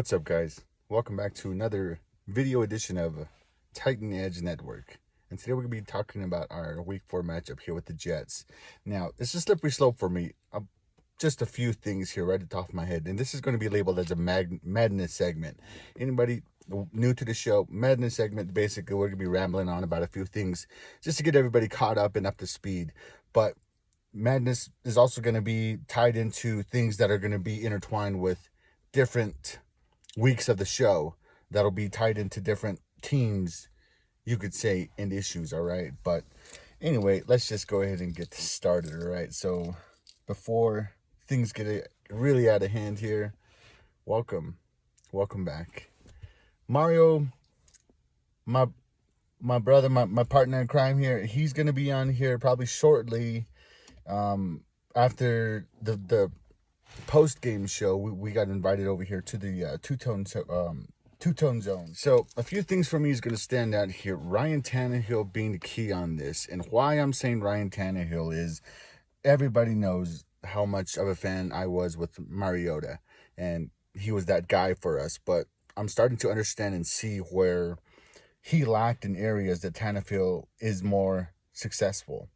What's up, guys? Welcome back to another video edition of Titan Edge Network. And today we're going to be talking about our Week 4 matchup here with the Jets. Now, it's a slippery slope for me. Just a few things here right at the top of my head. And this is going to be labeled as a madness segment. Anybody new to the show, madness segment, basically we're going to be rambling on about a few things just to get everybody caught up and up to speed. But madness is also going to be tied into things that are going to be intertwined with different weeks of the show that'll be tied into different teams, you could say, and issues. All right, but anyway, let's just go ahead and get this started. All right, so before things get really out of hand here, welcome back, Mario, my brother, my partner in crime here. He's gonna be on here probably shortly, after the post-game show. We got invited over here to the two-tone zone. So a few things for me is going to stand out here. Ryan Tannehill being the key on this. And why I'm saying Ryan Tannehill is everybody knows how much of a fan I was with Mariota. And he was that guy for us. But I'm starting to understand and see where he lacked in areas that Tannehill is more successful.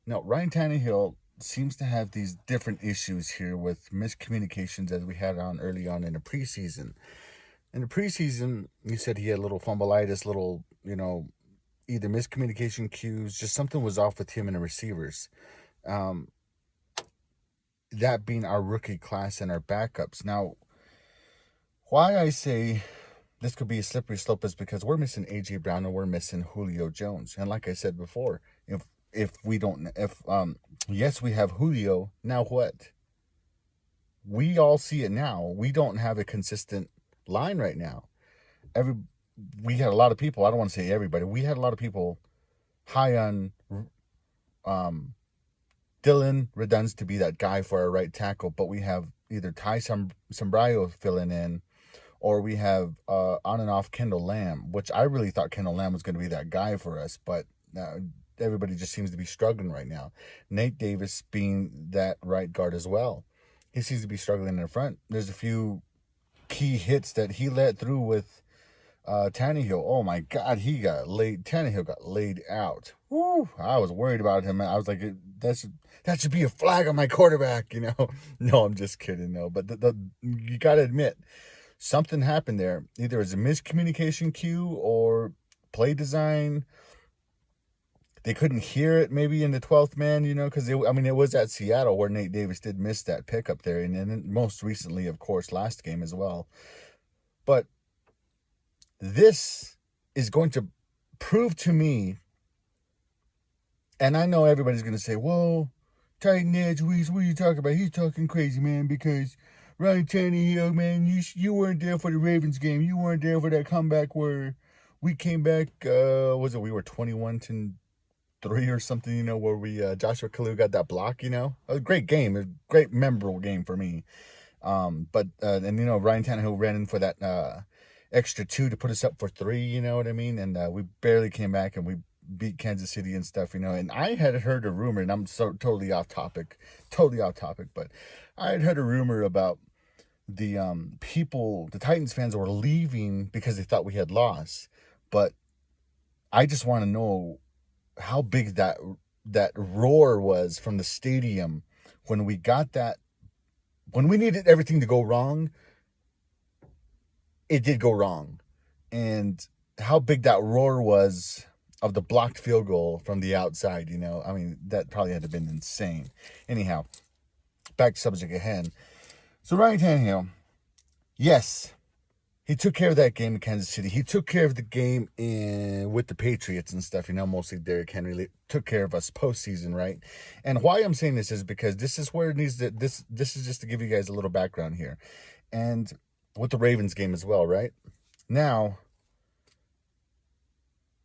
Now, Ryan Tannehill seems to have these different issues here with miscommunications as we had on early on in the preseason. In the preseason, you said he had a little fumbleitis, little, either miscommunication cues, just something was off with him and the receivers. That being our rookie class and our backups. Now, why I say this could be a slippery slope is because we're missing A.J. Brown and we're missing Julio Jones. And like I said before, yes, we have Julio. Now what? We all see it now. We don't have a consistent line right now. We had a lot of people. I don't want to say everybody. We had a lot of people high on Dylan Redunds to be that guy for our right tackle, but we have either Ty Sombrayo filling in, or we have on and off Kendall Lamb, which I really thought Kendall Lamb was going to be that guy for us, but everybody just seems to be struggling right now. Nate Davis being that right guard as well. He seems to be struggling in the front. There's a few key hits that he let through with Tannehill. Oh my God, Tannehill got laid out. Woo! I was worried about him. I was like, that should be a flag on my quarterback, No, I'm just kidding, no. But you got to admit, something happened there. Either it's a miscommunication cue or play design. They couldn't hear it maybe in the 12th man, because it was at Seattle where Nate Davis did miss that pickup there. And then most recently, of course, last game as well. But this is going to prove to me, and I know everybody's going to say, whoa, Titan Edge, what are you talking about? He's talking crazy, man, because Ryan Tannehill, man, you weren't there for the Ravens game. You weren't there for that comeback where we came back, we were 21-3 or something, where we Joshua Kalu got that block, a great game, a great memorable game for me. But Ryan Tannehill ran in for that extra 2 to put us up for 3, you know what I mean? And we barely came back and we beat Kansas City and stuff, and I had heard a rumor, and I'm so totally off topic, but I had heard a rumor about the Titans fans were leaving because they thought we had lost. But I just want to know how big that roar was from the stadium when we got that, when we needed everything to go wrong. It did go wrong. And how big that roar was of the blocked field goal from the outside, that probably had to have been insane. Anyhow, back to subject at hand. So Ryan Tannehill, yes, he took care of that game in Kansas City. He took care of the game with the Patriots and stuff, mostly Derrick Henry took care of us postseason, right? And why I'm saying this is because this is where it needs to, this is just to give you guys a little background here. And with the Ravens game as well, right? Now,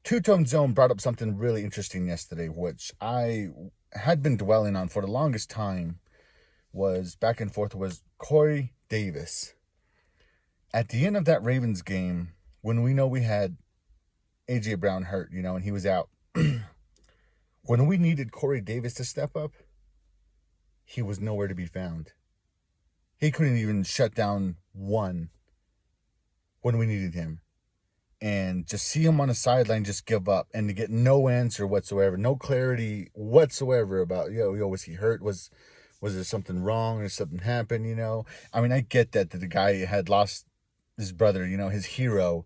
Two-Tone Zone brought up something really interesting yesterday, which I had been dwelling on for the longest time, was back and forth, was Corey Davis. At the end of that Ravens game, when we know we had A.J. Brown hurt, and he was out, when we needed Corey Davis to step up, he was nowhere to be found. He couldn't even shut down one when we needed him. And just see him on the sideline just give up and to get no answer whatsoever, no clarity whatsoever about, was he hurt? Was there something wrong or something happened, I mean, I get that the guy had lost his brother, his hero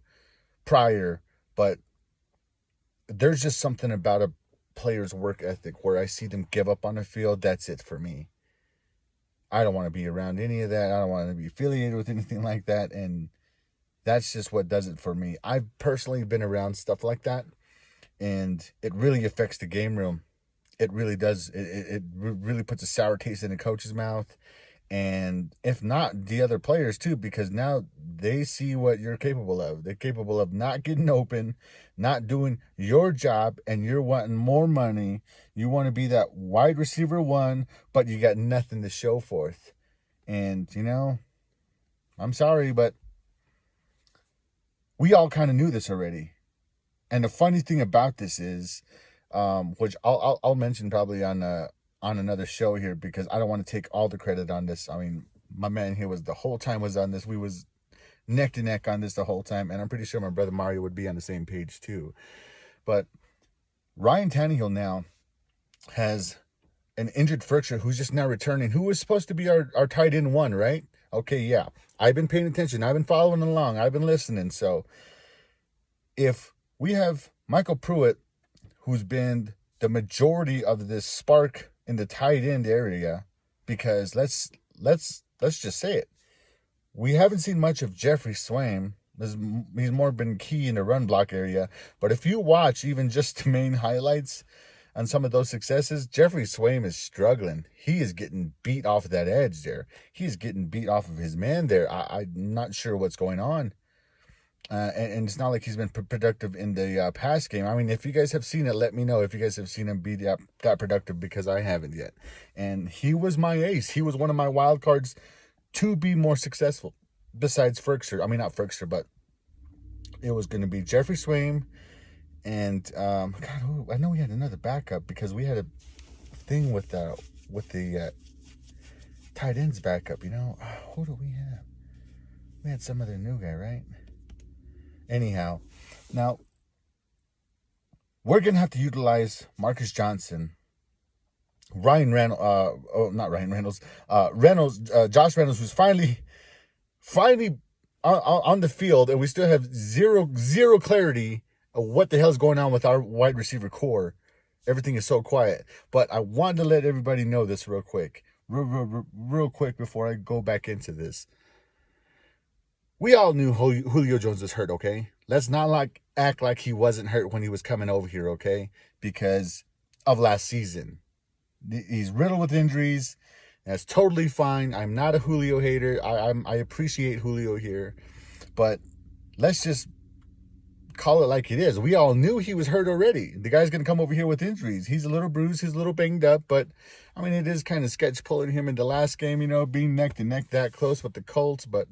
prior, but there's just something about a player's work ethic where I see them give up on the field. That's it for me. I don't want to be around any of that. I don't want to be affiliated with anything like that. And that's just what does it for me. I've personally been around stuff like that, and it really affects the game room. It really does. It really puts a sour taste in the coach's mouth, and if not, the other players too, because now they see what you're capable of. They're capable of not getting open, not doing your job, and you're wanting more money. You want to be that wide receiver one, but you got nothing to show forth. And, I'm sorry, but we all kind of knew this already. And the funny thing about this is, which I'll mention probably on another show here, because I don't want to take all the credit on this. I mean, my man here was the whole time was on this. We was neck to neck on this the whole time, and I'm pretty sure my brother Mario would be on the same page too. But Ryan Tannehill now has an injured Frickshire who's just now returning, who was supposed to be our tight end one, right? Okay, yeah. I've been paying attention. I've been following along. I've been listening. So if we have Michael Pruitt, who's been the majority of this spark in the tight end area, because let's just say it. We haven't seen much of Jeffrey Swaim. He's more been key in the run block area. But if you watch even just the main highlights on some of those successes, Jeffrey Swaim is struggling. He is getting beat off of that edge there. He's getting beat off of his man there. I'm not sure what's going on. And it's not like he's been productive in the pass game. I mean, if you guys have seen it, let me know if you guys have seen him be that productive, because I haven't yet. And he was my ace. He was one of my wild cards to be more successful besides Frickster. I mean, not Frickster, but it was going to be Jeffrey Swaim. And, I know we had another backup, because we had a thing with the tight ends backup, Who do we have? We had some other new guy, right? Anyhow, now we're going to have to utilize Marcus Johnson, Josh Reynolds, who's finally on the field, and we still have zero clarity of what the hell's going on with our wide receiver core. Everything is so quiet. But I wanted to let everybody know this real quick before I go back into this. We all knew Julio Jones was hurt, okay? Let's not act like he wasn't hurt when he was coming over here, okay? Because of last season. He's riddled with injuries. That's totally fine. I'm not a Julio hater. I appreciate Julio here. But let's just call it like it is. We all knew he was hurt already. The guy's going to come over here with injuries. He's a little bruised. He's a little banged up. But, I mean, it is kind of sketch pulling him in the last game, being neck to neck that close with the Colts. But,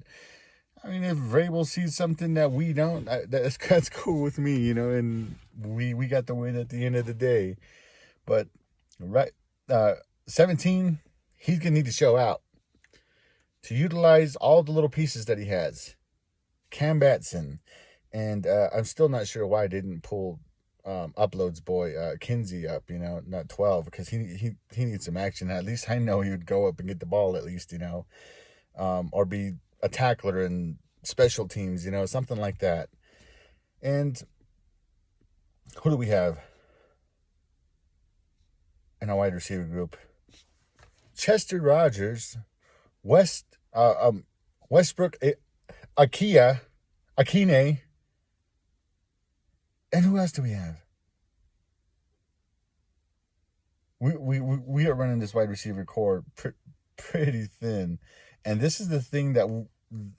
I mean, if Vrabel sees something that we don't, that's cool with me, and we got the win at the end of the day. But, 17, he's going to need to show out to utilize all the little pieces that he has. Cam Batson. And I'm still not sure why I didn't pull Uploads boy Kinsey up, not 12, because he needs some action. At least I know he would go up and get the ball at least, or be a tackler in special teams, something like that. And who do we have in our wide receiver group? Chester Rogers, Westbrook, Akine, and who else do we have? We are running this wide receiver core pretty thin, and this is the thing that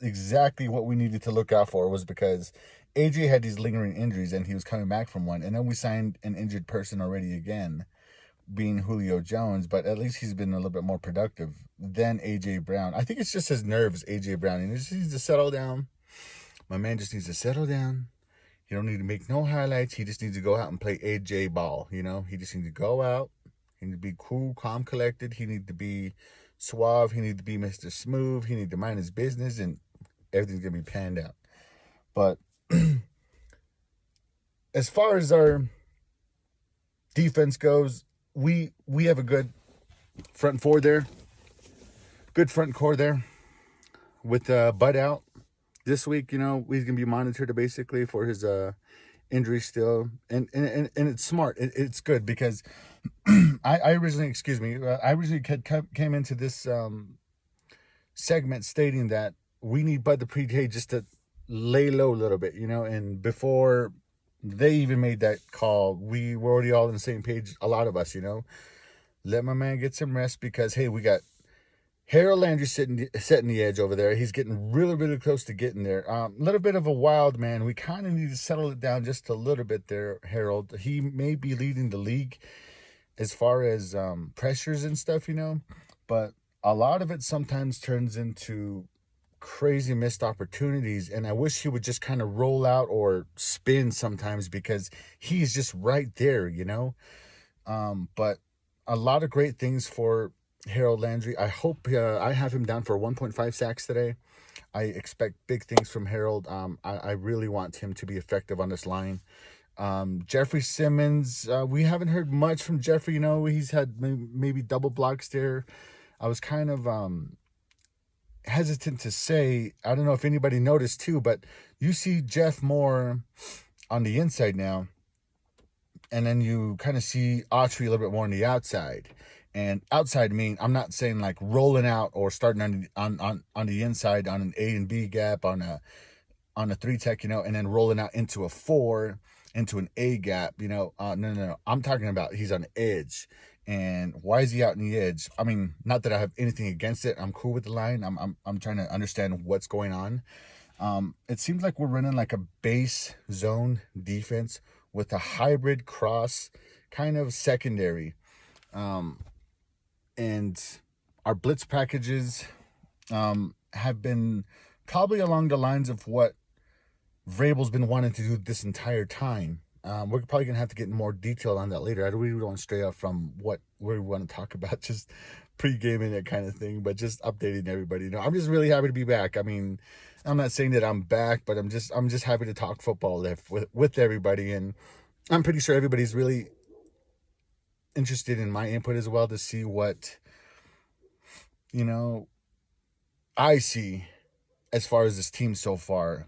exactly what we needed to look out for, was because AJ had these lingering injuries and he was coming back from one, and then we signed an injured person already again, being Julio Jones, but at least he's been a little bit more productive than AJ Brown. I think it's just his nerves, AJ Brown, and he just needs to settle down. My man just needs to settle down. He don't need to make no highlights. He just needs to go out and play AJ ball, He just needs to go out. He needs to be cool, calm, collected. He needs to be suave. He needs to be Mr. Smooth. He needs to mind his business, and everything's going to be panned out. But as far as our defense goes, we have a good front four there, good front core there with Bud out this week. He's gonna be monitored basically for his injury still, and it's smart. It's good because I originally, came into this segment stating that we need Bud the Pre-K just to lay low a little bit, and before they even made that call, we were already all on the same page, a lot of us, let my man get some rest because, hey, we got Harold Landry setting the edge over there. He's getting really, really close to getting there. A little bit of a wild man. We kind of need to settle it down just a little bit there, Harold. He may be leading the league as far as pressures and stuff, but a lot of it sometimes turns into crazy missed opportunities, and I wish he would just kind of roll out or spin sometimes because he's just right there, but a lot of great things for Harold Landry. I hope I have him down for 1.5 sacks today. I expect big things from Harold. I really want him to be effective on this line. Jeffrey Simmons, we haven't heard much from Jeffrey. He's had maybe double blocks there. I was kind of hesitant to say, I don't know if anybody noticed too, but you see Jeff more on the inside now, and then you kind of see Autry a little bit more on the outside. And outside mean, I'm not saying like rolling out or starting on the inside on an A and B gap on a 3 tech, and then rolling out into a 4 into an A gap, no. I'm talking about he's on the edge. And why is he out in the edge? I mean, not that I have anything against it. I'm cool with the line. I'm trying to understand what's going on. It seems like we're running like a base zone defense with a hybrid cross kind of secondary. And our blitz packages have been probably along the lines of what Vrabel's been wanting to do this entire time. We're probably going to have to get more detail on that later. I really don't want to stray off from where we want to talk about, just pre-gaming, that kind of thing, but just updating everybody. I'm just really happy to be back. I mean, I'm not saying that I'm back, but I'm just happy to talk football with everybody. And I'm pretty sure everybody's really interested in my input as well to see what, I see as far as this team so far.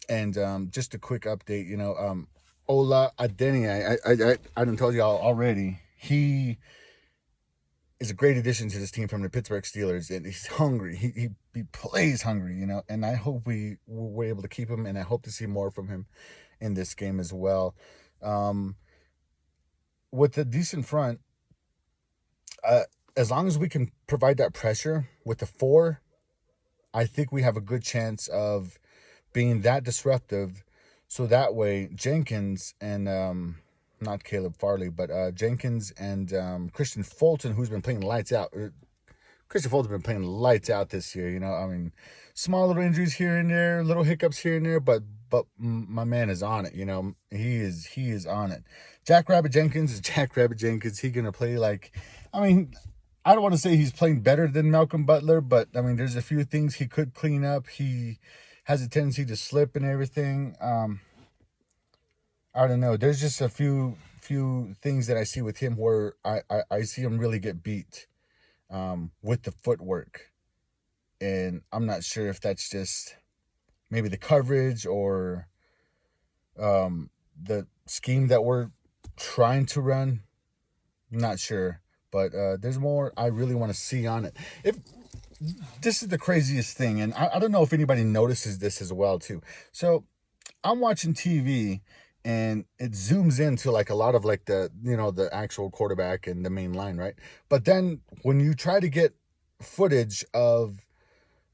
And just a quick update, Ola Adeniyi, I done told y'all already, he is a great addition to this team from the Pittsburgh Steelers, and he's hungry. He plays hungry, and I hope we're able to keep him, and I hope to see more from him in this game as well. With a decent front, as long as we can provide that pressure with the 4, I think we have a good chance of being that disruptive. So that way, Jenkins and not Caleb Farley, but Jenkins and Christian Fulton, who's been playing lights out. Christian Fulton's been playing lights out this year. I mean, small little injuries here and there, little hiccups here and there, but my man is on it. He is on it. Jackrabbit Jenkins is Jackrabbit Jenkins. He gonna play like, I mean, I don't want to say he's playing better than Malcolm Butler, but I mean, there's a few things he could clean up. He has a tendency to slip and everything. I don't know. There's just a few things that I see with him where I see him really get beat with the footwork. And I'm not sure if that's just maybe the coverage or the scheme that we're trying to run. I'm not sure. But there's more I really want to see on it. If this is the craziest thing, and I don't know if anybody notices this as well too. So I'm watching TV, and it zooms into like a lot of like the actual quarterback and the main line, right? But then when you try to get footage of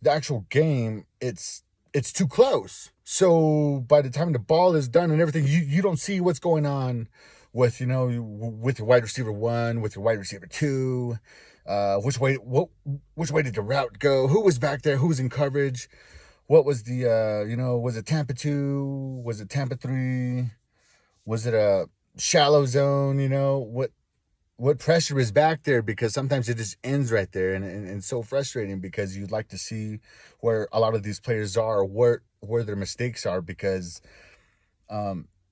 the actual game, it's too close. So by the time the ball is done and everything, you don't see what's going on with with your wide receiver 1, with your wide receiver 2. Which way did the route go? Who was back there? Who was in coverage? What was the was it Tampa 2? Was it Tampa 3? Was it a shallow zone? what pressure is back there, because sometimes it just ends right there, and it's so frustrating because you'd like to see where a lot of these players are, where their mistakes are, because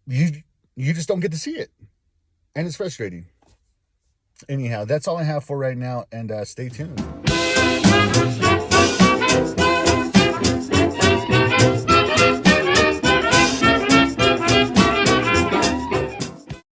you just don't get to see it, and it's frustrating. Anyhow, that's all I have for right now, and stay tuned.